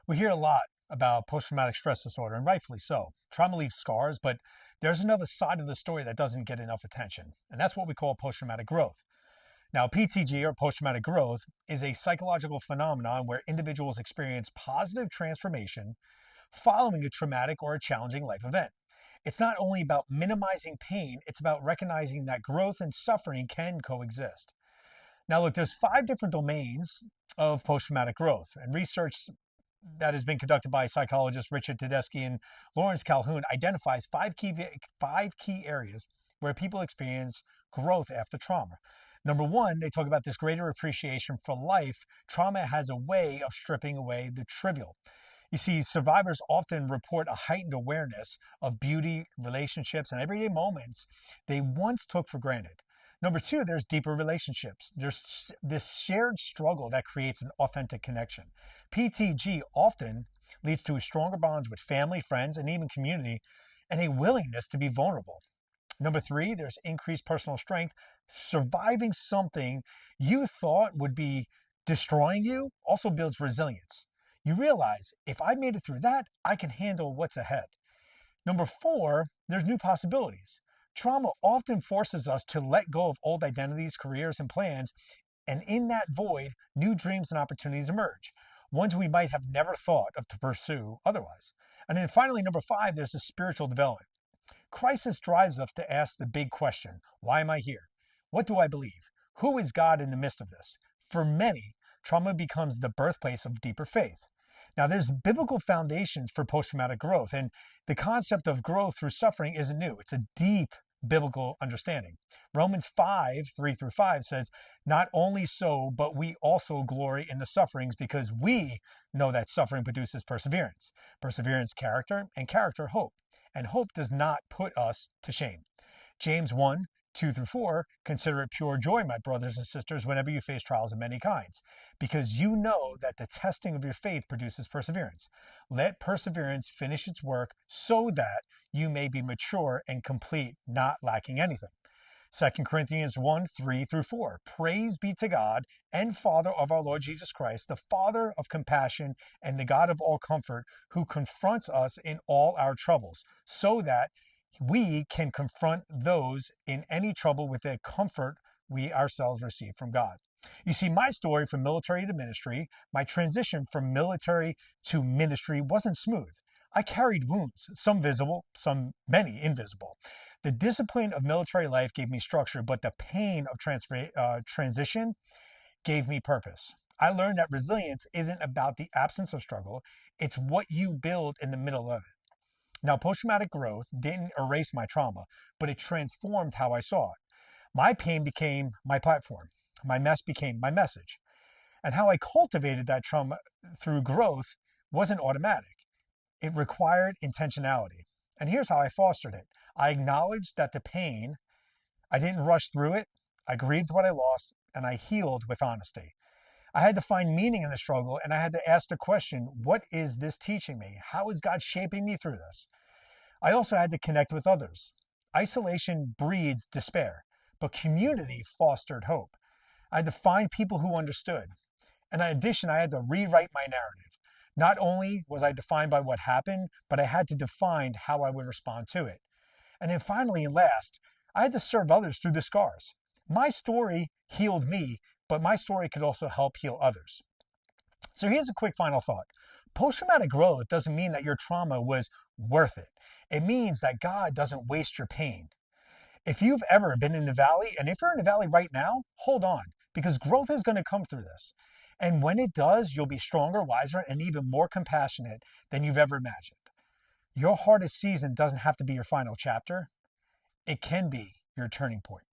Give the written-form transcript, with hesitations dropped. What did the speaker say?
We hear a lot about post-traumatic stress disorder, and rightfully so. Trauma leaves scars, but there's another side of the story that doesn't get enough attention, and that's what we call post-traumatic growth. Now, PTG, or post-traumatic growth, is a psychological phenomenon where individuals experience positive transformation following a traumatic or a challenging life event. It's not only about minimizing pain, it's about recognizing that growth and suffering can coexist. Now, look, there's 5 different domains of post-traumatic growth, and research that has been conducted by psychologists Richard Tedeschi and Lawrence Calhoun identifies five key areas where people experience growth after trauma. Number one, they talk about this greater appreciation for life. Trauma has a way of stripping away the trivial. You see, survivors often report a heightened awareness of beauty, relationships, and everyday moments they once took for granted. Number two, there's deeper relationships. There's this shared struggle that creates an authentic connection. PTG often leads to stronger bonds with family, friends, and even community, and a willingness to be vulnerable. Number three, there's increased personal strength. Surviving something you thought would be destroying you also builds resilience. You realize if I made it through that, I can handle what's ahead. Number four, there's new possibilities. Trauma often forces us to let go of old identities, careers, and plans, and in that void, new dreams and opportunities emerge, ones we might have never thought of to pursue otherwise. And then finally, number five, there's the spiritual development. Crisis drives us to ask the big question: why am I here? What do I believe? Who is God in the midst of this? For many, trauma becomes the birthplace of deeper faith. Now, there's biblical foundations for post-traumatic growth, and the concept of growth through suffering isn't new. It's a deep biblical understanding. Romans 5:3-5 says, "Not only so, but we also glory in the sufferings because we know that suffering produces perseverance. Perseverance, character, and character, hope. And hope does not put us to shame." James 1:2-4, "Consider it pure joy, my brothers and sisters, whenever you face trials of many kinds, because you know that the testing of your faith produces perseverance. Let perseverance finish its work so that you may be mature and complete, not lacking anything." 2 Corinthians 1:3-4, "Praise be to God and Father of our Lord Jesus Christ, the Father of compassion and the God of all comfort, who confronts us in all our troubles, so that we can confront those in any trouble with the comfort we ourselves receive from God." You see, my story from military to ministry, my transition from military to ministry wasn't smooth. I carried wounds, some visible, many invisible. The discipline of military life gave me structure, but the pain of transition gave me purpose. I learned that resilience isn't about the absence of struggle, it's what you build in the middle of it. Now, post-traumatic growth didn't erase my trauma, but it transformed how I saw it. My pain became my platform. My mess became my message. And how I cultivated that trauma through growth wasn't automatic. It required intentionality. And here's how I fostered it. I acknowledged that the pain, I didn't rush through it. I grieved what I lost, and I healed with honesty. I had to find meaning in the struggle, and I had to ask the question, what is this teaching me? How is God shaping me through this? I also had to connect with others. Isolation breeds despair, but community fostered hope. I had to find people who understood. And in addition, I had to rewrite my narrative. Not only was I defined by what happened, but I had to define how I would respond to it. And then finally and last, I had to serve others through the scars. My story healed me, but my story could also help heal others. So here's a quick final thought. Post-traumatic growth doesn't mean that your trauma was worth it. It means that God doesn't waste your pain. If you've ever been in the valley, and if you're in the valley right now, hold on, because growth is going to come through this. And when it does, you'll be stronger, wiser, and even more compassionate than you've ever imagined. Your hardest season doesn't have to be your final chapter. It can be your turning point.